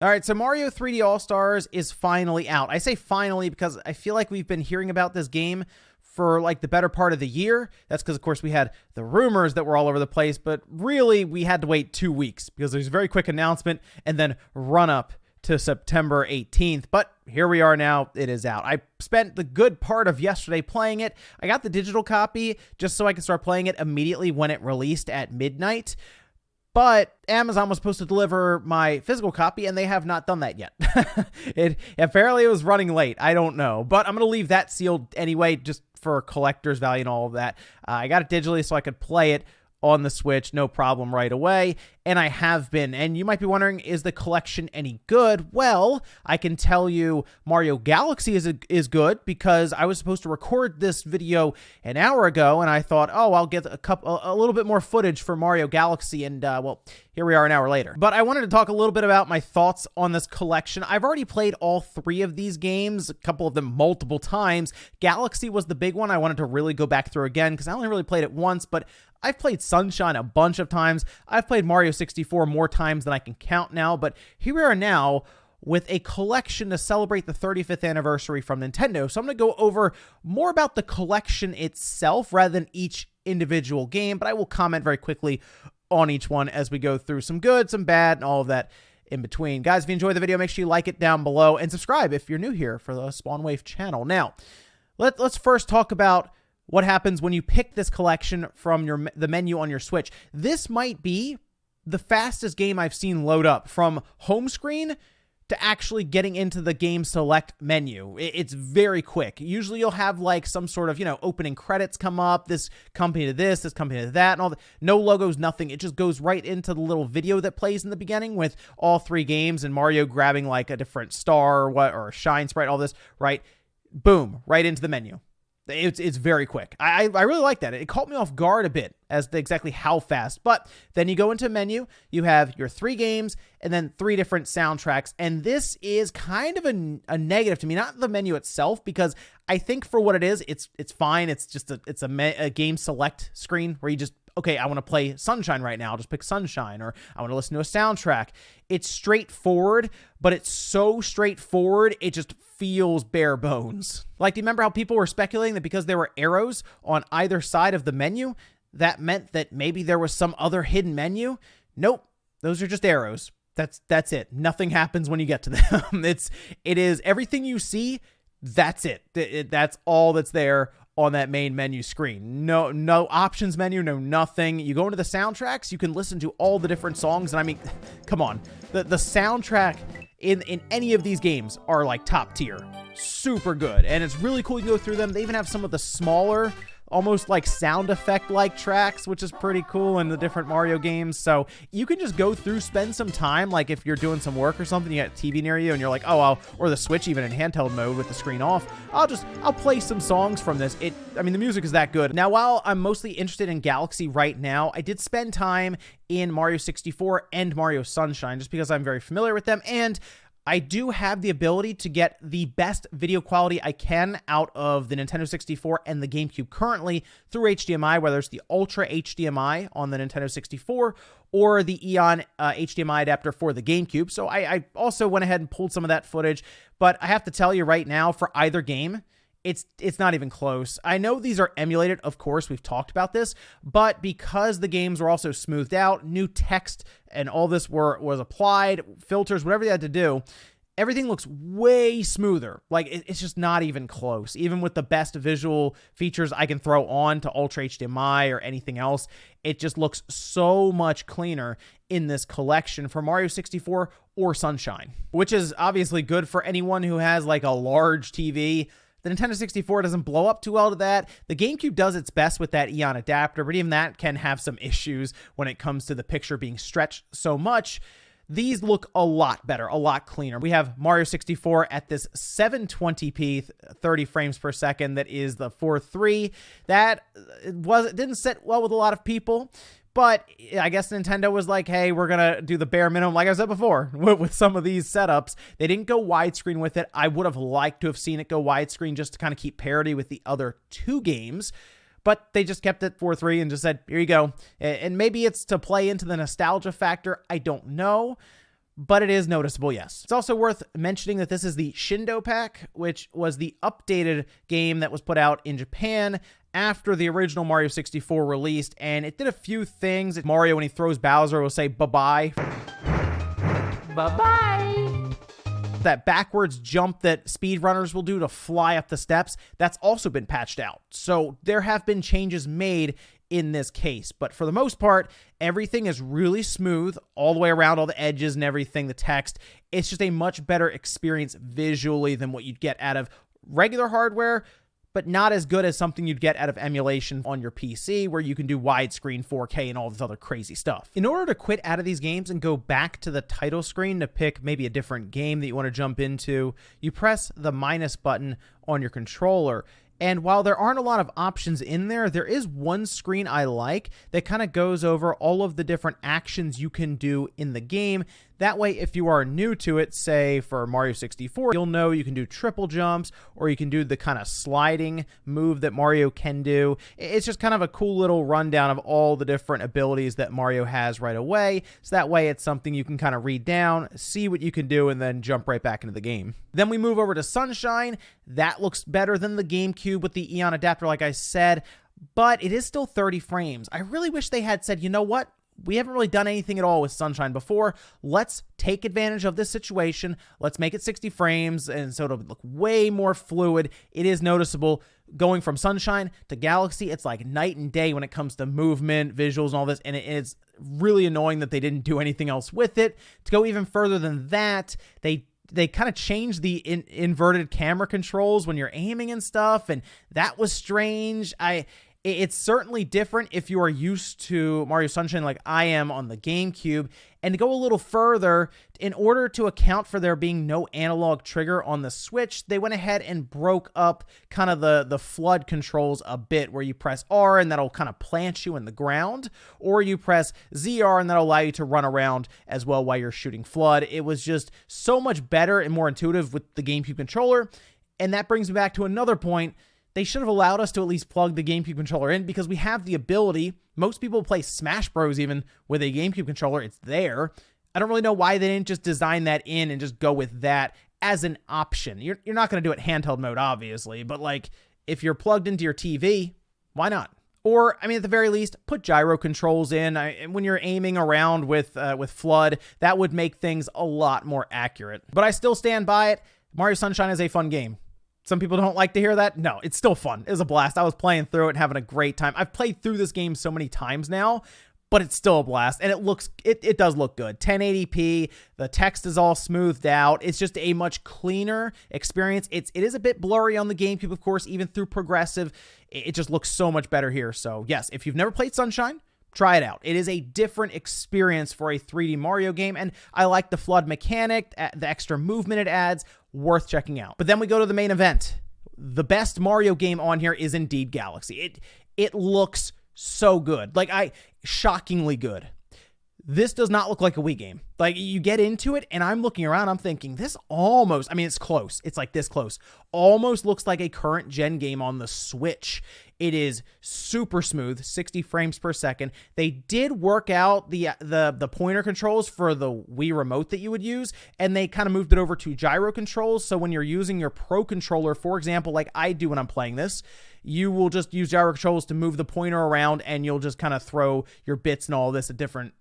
All right, so Mario 3D All-Stars is finally out. I say finally because I feel like we've been hearing about this game for like the better part of the year. That's because, of course, we had the rumors that were all over the place, but really we had to wait 2 weeks because there's a very quick announcement and then run up to September 18th. But here we are now. It is out. I spent the good part of yesterday playing it. I got the digital copy just so I could start playing it immediately when it released at midnight. But Amazon was supposed to deliver my physical copy, and they have not done that yet. Apparently it was running late. I don't know. But I'm going to leave that sealed anyway, just for collector's value and all of that. I got it digitally so I could play it on the Switch, no problem right away. And I have been. And you might be wondering, is the collection any good? Well, I can tell you Mario Galaxy is good because I was supposed to record this video an hour ago, and I thought, oh, I'll get a little bit more footage for Mario Galaxy, and well, here we are an hour later. But I wanted to talk a little bit about my thoughts on this collection. I've already played all 3 of these games, a couple of them multiple times. Galaxy was the big one I wanted to really go back through again because I only really played it once, but I've played Sunshine a bunch of times. I've played Mario 64 more times than I can count now, but here we are now with a collection to celebrate the 35th anniversary from Nintendo. So I'm going to go over more about the collection itself rather than each individual game, but I will comment very quickly on each one as we go through some good, some bad, and all of that in between. Guys, if you enjoyed the video, make sure you like it down below and subscribe if you're new here for the SpawnWave channel. Now, let's first talk about what happens when you pick this collection from the menu on your Switch. This might be the fastest game I've seen load up from home screen to actually getting into the game select menu. It's very quick. Usually you'll have like some sort of, opening credits come up, this company to this company to that, and all that. No logos, nothing. It just goes right into the little video that plays in the beginning with all 3 games and Mario grabbing like a different star or a shine sprite, all this, right? Boom, right into the menu. It's very quick. I really like that. It caught me off guard a bit as to exactly how fast. But then you go into menu, you have your 3 games, and then 3 different soundtracks. And this is kind of a negative to me, not the menu itself, because I think for what it is, it's fine. It's just a game select screen where you just, okay, I want to play Sunshine right now. I'll just pick Sunshine, or I want to listen to a soundtrack. It's straightforward, but it's so straightforward, it just feels bare bones. Like, do you remember how people were speculating that because there were arrows on either side of the menu, that meant that maybe there was some other hidden menu? Nope. Those are just arrows. That's it. Nothing happens when you get to them. It is everything you see. That's it. That's all that's there on that main menu screen. No options menu, no nothing. You go into the soundtracks, you can listen to all the different songs. And I mean, come on. The soundtrack in any of these games are like top tier. Super good. And it's really cool. You can go through them. They even have some of the smaller, almost like sound effect like tracks, which is pretty cool in the different Mario games. So you can just go through, spend some time, like if you're doing some work or something, you got a TV near you and you're like, oh, or the Switch even in handheld mode with the screen off, I'll play some songs from this. I mean, the music is that good. Now, while I'm mostly interested in Galaxy right now, I did spend time in Mario 64 and Mario Sunshine just because I'm very familiar with them, and I do have the ability to get the best video quality I can out of the Nintendo 64 and the GameCube currently through HDMI, whether it's the Ultra HDMI on the Nintendo 64 or the Eon HDMI adapter for the GameCube. So I also went ahead and pulled some of that footage, but I have to tell you right now, for either game, it's not even close. I know these are emulated, of course, we've talked about this, but because the games were also smoothed out, new text and all this was applied, filters, whatever they had to do, everything looks way smoother. Like, it's just not even close. Even with the best visual features I can throw on to Ultra HDMI or anything else, it just looks so much cleaner in this collection for Mario 64 or Sunshine, which is obviously good for anyone who has like a large TV. The Nintendo 64 doesn't blow up too well to that. The GameCube does its best with that Eon adapter, but even that can have some issues when it comes to the picture being stretched so much. These look a lot better, a lot cleaner. We have Mario 64 at this 720p, 30 frames per second. That is the 4.3. That didn't sit well with a lot of people. But I guess Nintendo was like, hey, we're going to do the bare minimum, like I said before, with some of these setups. They didn't go widescreen with it. I would have liked to have seen it go widescreen just to kind of keep parity with the other 2 games. But they just kept it 4.3 and just said, here you go. And maybe it's to play into the nostalgia factor. I don't know. but it is noticeable, yes. It's also worth mentioning that this is the Shindo pack, which was the updated game that was put out in Japan after the original Mario 64 released, and it did a few things. Mario, when he throws Bowser, will say bye-bye. Bye-bye. That backwards jump that speedrunners will do to fly up the steps, that's also been patched out. So there have been changes made in this case, but for the most part, everything is really smooth all the way around, all the edges and everything, the text. It's just a much better experience visually than what you'd get out of regular hardware, but not as good as something you'd get out of emulation on your PC, where you can do widescreen 4K and all this other crazy stuff. In order to quit out of these games and go back to the title screen to pick maybe a different game that you want to jump into, you press the minus button on your controller. And while there aren't a lot of options in there, there is one screen I like that kind of goes over all of the different actions you can do in the game. That way, if you are new to it, say for Mario 64, you'll know you can do triple jumps, or you can do the kind of sliding move that Mario can do. It's just kind of a cool little rundown of all the different abilities that Mario has right away. So that way, it's something you can kind of read down, see what you can do, and then jump right back into the game. Then we move over to Sunshine. That looks better than the GameCube with the Eon adapter, like I said, but it is still 30 frames. I really wish they had said, you know what? We haven't really done anything at all with Sunshine before. Let's take advantage of this situation. Let's make it 60 frames, and so it'll look way more fluid. It is noticeable going from Sunshine to Galaxy. It's like night and day when it comes to movement, visuals, and all this, and it's really annoying that they didn't do anything else with it. To go even further than that, they kind of changed the inverted camera controls when you're aiming and stuff, and that was strange. It's certainly different if you are used to Mario Sunshine like I am on the GameCube. And to go a little further, in order to account for there being no analog trigger on the Switch, they went ahead and broke up kind of the FLUDD controls a bit, where you press R and that'll kind of plant you in the ground, or you press ZR and that'll allow you to run around as well while you're shooting FLUDD. It was just so much better and more intuitive with the GameCube controller. And that brings me back to another point. They should have allowed us to at least plug the GameCube controller in, because we have the ability. Most people play Smash Bros. Even with a GameCube controller. It's there. I don't really know why they didn't just design that in and just go with that as an option. You're not going to do it handheld mode, obviously, but like if you're plugged into your TV, why not? Or, I mean, at the very least, put gyro controls in. When you're aiming around with FLUDD, that would make things a lot more accurate. But I still stand by it. Mario Sunshine is a fun game. Some people don't like to hear that. No, it's still fun. It was a blast. I was playing through it and having a great time. I've played through this game so many times now, but it's still a blast. And it does look good. 1080p, the text is all smoothed out. It's just a much cleaner experience. It is a bit blurry on the GameCube, of course, even through progressive. It just looks so much better here. So yes, if you've never played Sunshine, try it out. It is a different experience for a 3D Mario game, and I like the FLUDD mechanic, the extra movement it adds. Worth checking out. But then we go to the main event. The best Mario game on here is indeed Galaxy. It looks so good. Shockingly good. This does not look like a Wii game. Like, you get into it, and I'm looking around, I'm thinking, this almost, I mean, it's close. It's like this close. Almost looks like a current gen game on the Switch. It is super smooth, 60 frames per second. They did work out the pointer controls for the Wii remote that you would use, and they kind of moved it over to gyro controls. So when you're using your Pro controller, for example, like I do when I'm playing this, you will just use gyro controls to move the pointer around, and you'll just kind of throw your bits and all this at different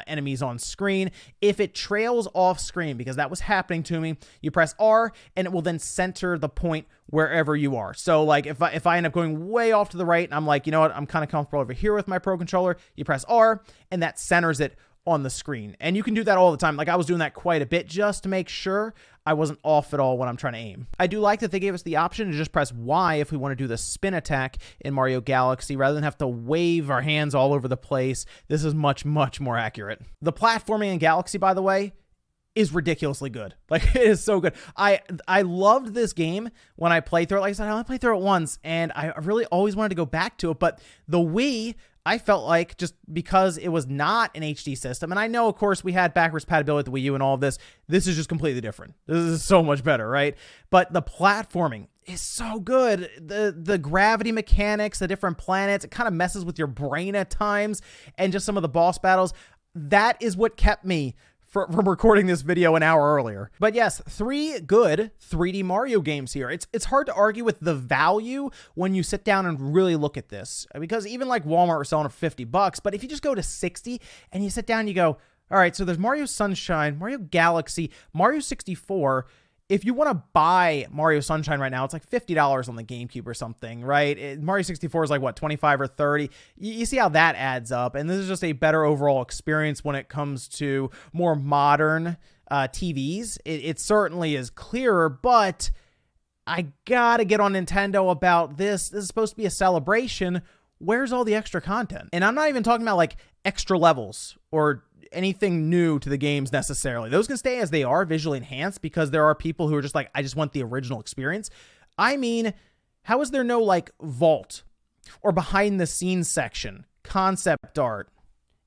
enemies on screen. If it trails off screen, because that was happening to me, you press R, and it will then center the point wherever you are. So like if I end up going way off to the right, and I'm like, you know what, I'm kind of comfortable over here with my Pro controller, you press R, and that centers it on the screen. And you can do that all the time. Like, I was doing that quite a bit just to make sure I wasn't off at all when I'm trying to aim. I do like that they gave us the option to just press Y if we want to do the spin attack in Mario Galaxy, rather than have to wave our hands all over the place. This is much, much more accurate. The platforming in Galaxy, by the way, is ridiculously good. Like, it is so good. I loved this game when I played through it. Like I said, I only played through it once, and I really always wanted to go back to it, but the Wii, I felt like, just because it was not an HD system, and I know, of course, we had backwards compatibility with the Wii U and all of this. This is just completely different. This is so much better, right? But the platforming is so good. The gravity mechanics, the different planets, it kind of messes with your brain at times, and just some of the boss battles. That is what kept me from recording this video an hour earlier. But yes, 3 good 3D Mario games here. It's hard to argue with the value when you sit down and really look at this, because even like Walmart are selling for $50, but if you just go to 60 and you sit down and you go, all right, so there's Mario Sunshine, Mario Galaxy, Mario 64. If you want to buy Mario Sunshine right now, it's like $50 on the GameCube or something, right? Mario 64 is like, what, 25 or 30? You see how that adds up. And this is just a better overall experience when it comes to more modern TVs. It certainly is clearer, but I gotta get on Nintendo about this. This is supposed to be a celebration. Where's all the extra content? And I'm not even talking about like extra levels or anything new to the games necessarily. Those can stay as they are, visually enhanced, because there are people who are just like, I just want the original experience. I mean, how is there no like vault or behind the scenes section, concept art,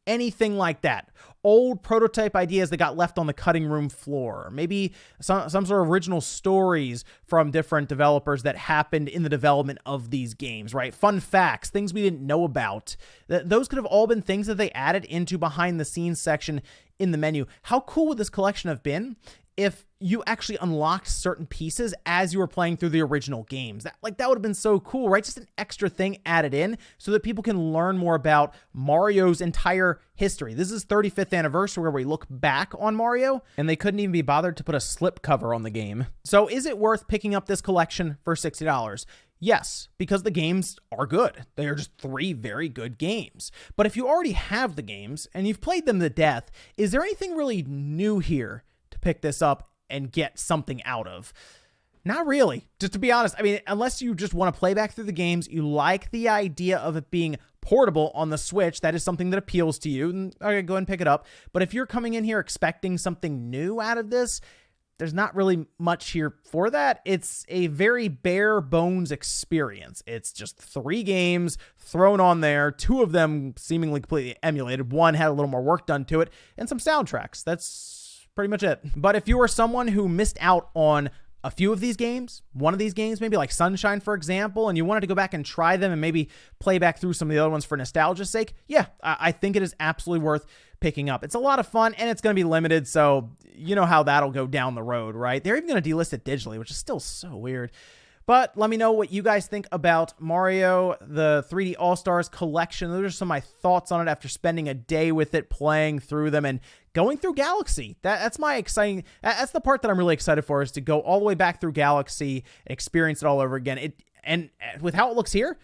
anything like that? Old prototype ideas that got left on the cutting room floor. Maybe some sort of original stories from different developers that happened in the development of these games, right? Fun facts, things we didn't know about. Those could have all been things that they added into behind the scenes section in the menu. How cool would this collection have been if you actually unlocked certain pieces as you were playing through the original games? That would have been so cool, right? Just an extra thing added in so that people can learn more about Mario's entire history. This is 35th anniversary where we look back on Mario, and they couldn't even be bothered to put a slip cover on the game. So is it worth picking up this collection for $60? Yes, because the games are good. They are just 3 very good games. But if you already have the games and you've played them to death, is there anything really new here to pick this up and get something out of? Not really, just to be honest. I mean, unless you just want to play back through the games, you like the idea of it being portable on the Switch, that is something that appeals to you, and okay, go ahead and pick it up. But if you're coming in here expecting something new out of this, there's not really much here for that. It's a very bare bones experience. It's just 3 games thrown on there, 2 of them seemingly completely emulated. 1 had a little more work done to it, and some soundtracks. That's pretty much it. But if you are someone who missed out on a few of these games, one of these games, maybe like Sunshine, for example, and you wanted to go back and try them and maybe play back through some of the other ones for nostalgia's sake, yeah, I think it is absolutely worth picking up. It's a lot of fun, and it's going to be limited, so you know how that'll go down the road, right? They're even going to delist it digitally, which is still so weird. But let me know what you guys think about Mario, the 3D All-Stars collection. Those are some of my thoughts on it after spending a day with it, playing through them, and going through Galaxy. That's my exciting, that's the part that I'm really excited for, is to go all the way back through Galaxy and experience it all over again. And with how it looks here,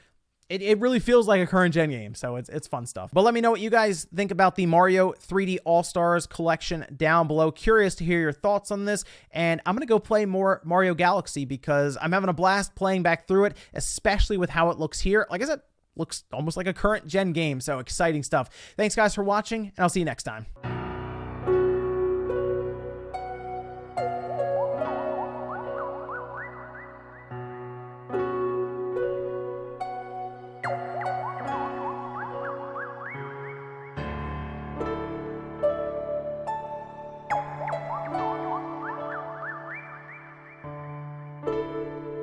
it really feels like a current gen game, so it's fun stuff. But let me know what you guys think about the Mario 3D All-Stars collection down below. Curious to hear your thoughts on this, and I'm gonna go play more Mario Galaxy because I'm having a blast playing back through it, especially with how it looks here. Like I said, looks almost like a current gen game, so exciting stuff. Thanks guys for watching, and I'll see you next time.